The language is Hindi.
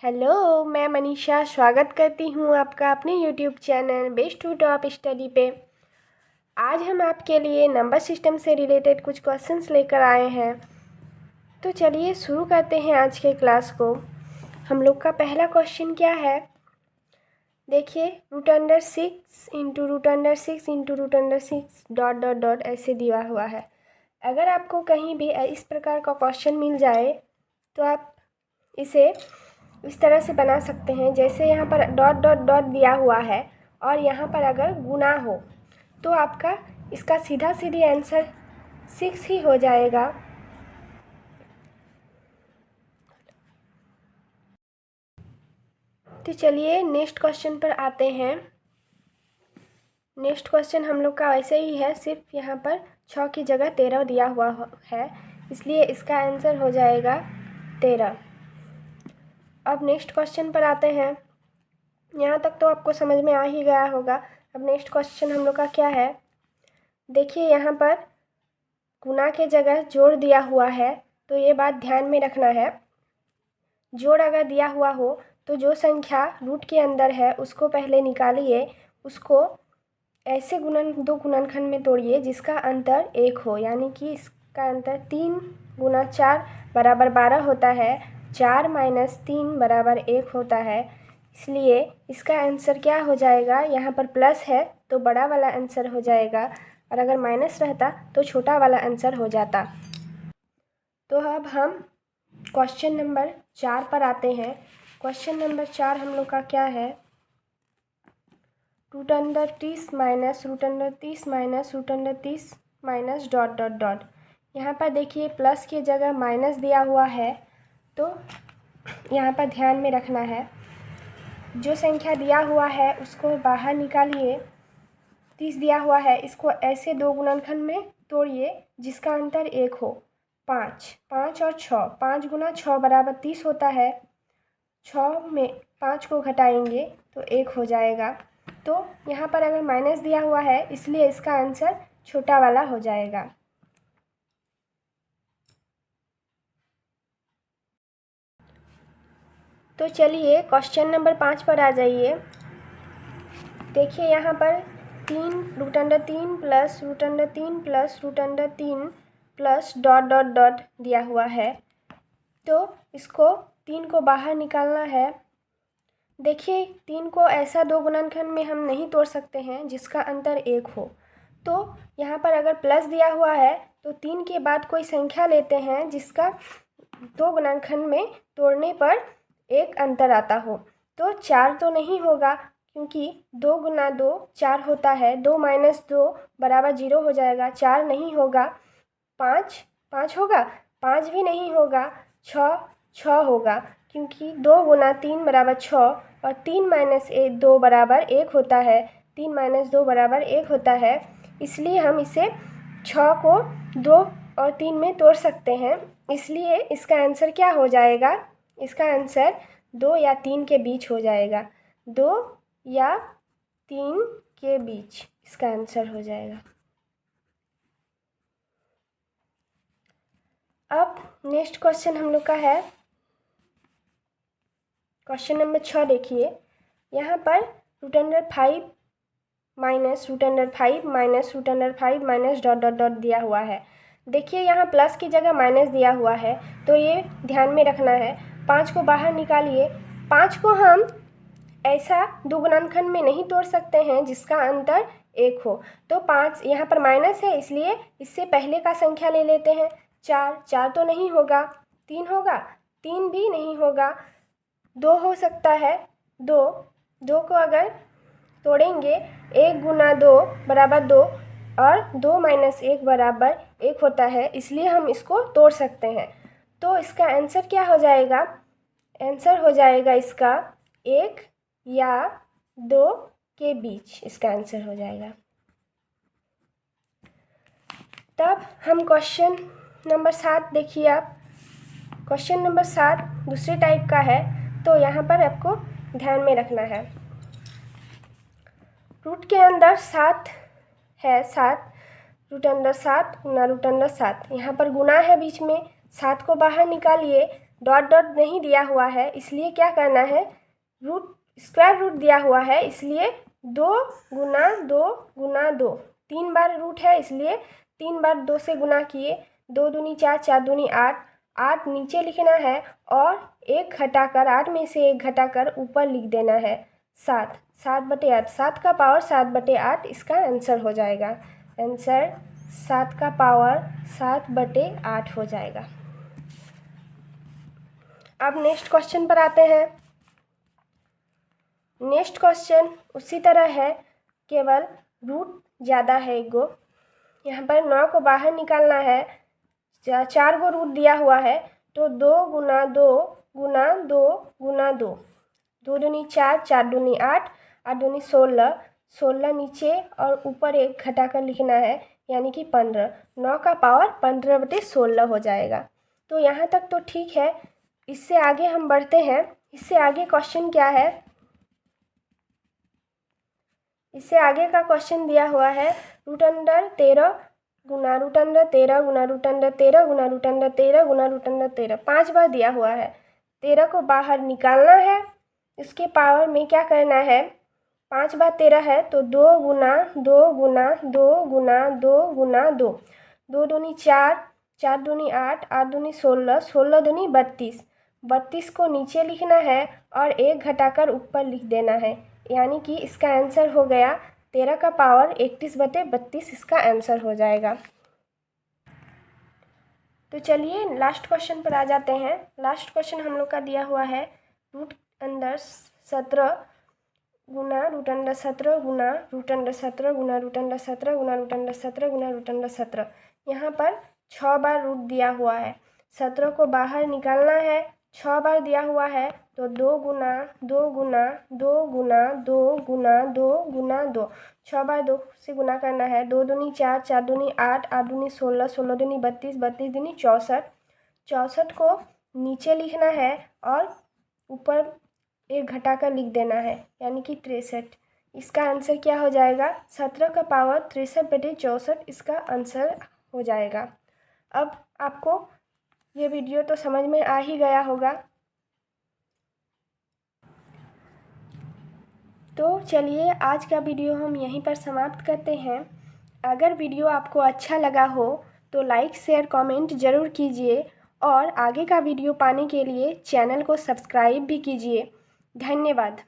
हेलो, मैं मनीषा स्वागत करती हूँ आपका अपने YouTube channel best to top study पे। आज हम आपके लिए नंबर सिस्टम से रिलेटेड कुछ क्वेश्चंस लेकर आए हैं। तो चलिए शुरू करते हैं आज के क्लास को। हम लोग का पहला क्वेश्चन क्या है, देखिए √6 into √6 into √6 dot dot dot ऐसे दिया हुआ है। अगर आपको कहीं भी इस प्रकार का क्वेश्चन मिल जाए तो आप इसे इस तरह से बना सकते हैं, जैसे यहाँ पर डॉट डॉट डॉट दिया हुआ है और यहाँ पर अगर गुना हो तो आपका इसका सीधा सीधी आंसर 6 ही हो जाएगा। तो चलिए नेक्स्ट क्वेश्चन पर आते हैं। नेक्स्ट क्वेश्चन हम लोग का ऐसे ही है, सिर्फ यहाँ पर 6 की जगह 13 दिया हुआ है, इसलिए इसका आंसर हो जाएगा 13। अब नेक्स्ट क्वेश्चन पर आते हैं। यहाँ तक तो आपको समझ में आ ही गया होगा। अब नेक्स्ट क्वेश्चन हम लोग का क्या है, देखिए यहाँ पर गुना के जगह जोड़ दिया हुआ है, तो ये बात ध्यान में रखना है। जोड़ अगर दिया हुआ हो तो जो संख्या रूट के अंदर है उसको पहले निकालिए, उसको ऐसे दो गुणनखंड में तोड़िए जिसका अंतर 1 हो, यानी कि इसका अंतर 3 गुना 4 बराबर 12 होता है। 4 माइनस 3 बराबर 1 होता है, इसलिए इसका आंसर क्या हो जाएगा, यहाँ पर प्लस है तो बड़ा वाला आंसर हो जाएगा, और अगर माइनस रहता तो छोटा वाला आंसर हो जाता। तो अब हम क्वेश्चन नंबर 4 पर आते हैं। क्वेश्चन नंबर 4 हम लोग का क्या है, √30 minus √30 minus √30 minus dot dot dot. यहाँ पर देखिए प्लस की जगह माइनस दिया हुआ है, तो यहाँ पर ध्यान में रखना है, जो संख्या दिया हुआ है उसको बाहर निकालिए। 30 दिया हुआ है, इसको ऐसे दो गुणनखंड में तोड़िए जिसका अंतर 1 हो। 5 और 6, 5 गुना 6 बराबर 30 होता है। 6 में 5 को घटाएंगे तो 1 हो जाएगा। तो यहाँ पर अगर माइनस दिया हुआ है इसलिए इसका आंसर छोटा वाला हो जाएगा। तो चलिए क्वेश्चन नंबर 5 पर आ जाइए। देखिए यहाँ पर 3 plus √3 plus √3 plus dot dot dot दिया हुआ है, तो इसको 3 को बाहर निकालना है। देखिए 3 को ऐसा दो गुणनखंड में हम नहीं तोड़ सकते हैं जिसका अंतर 1 हो, तो यहाँ पर अगर प्लस दिया हुआ है तो 3 के बाद कोई संख्या लेते हैं जिसका दो गुणनखंड में तोड़ने पर 1 अंतर आता हो। तो 4 तो नहीं होगा, क्योंकि 2 गुना 2 4 होता है। 2 माइनस 2 बराबर 0 हो जाएगा, 4 नहीं होगा। 5 होगा, 5 भी नहीं होगा। 6 होगा, क्योंकि 2 गुना 3 बराबर 6 और 3 माइनस 2 बराबर 1 होता है। 3 माइनस 2 बराबर 1 होता है, इसलिए हम इसे 6 को 2 और 3 में तोड़ सकते हैं। इसलिए इसका आंसर क्या हो जाएगा, इसका आंसर 2 या 3 के बीच हो जाएगा। 2 या 3 के बीच इसका आंसर हो जाएगा। अब नेक्स्ट क्वेश्चन हम लोग का है क्वेश्चन नंबर 6। देखिए यहाँ पर √5 minus √5 minus √5 minus dot dot dot दिया हुआ है। देखिए यहाँ प्लस की जगह माइनस दिया हुआ है, तो ये ध्यान में रखना है। 5 को बाहर निकालिए। 5 को हम ऐसा दो गुणनखंड में नहीं तोड़ सकते हैं जिसका अंतर 1 हो, तो 5 यहाँ पर माइनस है, इसलिए इससे पहले का संख्या ले लेते हैं। 4 तो नहीं होगा। 3 होगा, 3 भी नहीं होगा। 2 हो सकता है, 2 को अगर तोड़ेंगे 1 गुना 2 बराबर 2 और 2 माइनस 1 बराबर 1 होता है, इसलिए हम इसको तोड़ सकते हैं। तो इसका आंसर क्या हो जाएगा, आंसर हो जाएगा इसका 1 या 2 के बीच इसका आंसर हो जाएगा। तब हम क्वेश्चन नंबर 7 देखिए। आप क्वेश्चन नंबर 7 दूसरे टाइप का है, तो यहाँ पर आपको ध्यान में रखना है। रूट के अंदर 7 है, 7 रूट अंदर 7 गुना √7। यहाँ पर गुना है बीच में, 7 को बाहर निकालिए। डॉट डॉट नहीं दिया हुआ है, इसलिए क्या करना है, रूट स्क्वायर रूट दिया हुआ है, इसलिए 2 गुना 2 गुना 2, 3 बार रूट है इसलिए 3 बार 2 से गुना किए, 2 दूनी 4, 4 दूनी 8, 8 नीचे लिखना है और 1 घटाकर 8 में से 1 घटाकर ऊपर लिख देना है 7, 7/8, 7 का पावर 7/8 इसका आंसर हो जाएगा। आंसर 7 का पावर 7/8 हो जाएगा। अब नेक्स्ट क्वेश्चन पर आते हैं। नेक्स्ट क्वेश्चन उसी तरह है, केवल रूट ज़्यादा है एक गो। यहाँ पर 9 को बाहर निकालना है, 4 गो रूट दिया हुआ है, तो 2 गुना 2 गुना 2 गुना 2, 2 दूनी 4, 4 दूनी 8, 8 दूनी 16, 16 नीचे और ऊपर 1 घटाकर लिखना है, यानी कि 15, 9 का पावर 15/16 हो जाएगा। तो यहाँ तक तो ठीक है। इससे आगे हम बढ़ते हैं। इससे आगे क्वेश्चन क्या है, इससे आगे का क्वेश्चन दिया हुआ है √13 गुना √13 गुना √13 गुना √13 गुना √13, 5 बार दिया हुआ है। 13 को बाहर निकालना है, इसके पावर में क्या करना है, 5 बार 13 है तो 2 गुना 2 गुना 2 गुना 2 गुना 2, 2 दूनी 4, 4 दूनी 8, 8 दूनी 16, 16 दूनी 32, 32 को नीचे लिखना है और 1 घटाकर ऊपर लिख देना है, यानी कि इसका आंसर हो गया 13 का पावर 31/32, इसका आंसर हो जाएगा। तो चलिए लास्ट क्वेश्चन पर आ जाते हैं। लास्ट क्वेश्चन हम लोग का दिया हुआ है √17 गुना √17 गुना √17 गुना √17 गुना √17 गुना √17। यहाँ पर 6 बार रूट दिया हुआ है, 17 को बाहर निकालना है, 6 बार दिया हुआ है तो 2 गुना 2 गुना 2 गुना 2 गुना 2 गुना 2, 6 बार 2 से गुना करना है, 2 दूनी 4, 4 दूनी 8, 8 दूनी 16, 16 दूनी 32, 32 दूनी 64, 64 को नीचे लिखना है और ऊपर 1 घटाकर लिख देना है, यानी कि 63। इसका आंसर क्या हो जाएगा, 17 का पावर 63/64 इसका आंसर हो जाएगा। अब आपको ये वीडियो तो समझ में आ ही गया होगा। तो चलिए आज का वीडियो हम यहीं पर समाप्त करते हैं। अगर वीडियो आपको अच्छा लगा हो तो लाइक शेयर कमेंट ज़रूर कीजिए और आगे का वीडियो पाने के लिए चैनल को सब्सक्राइब भी कीजिए। धन्यवाद।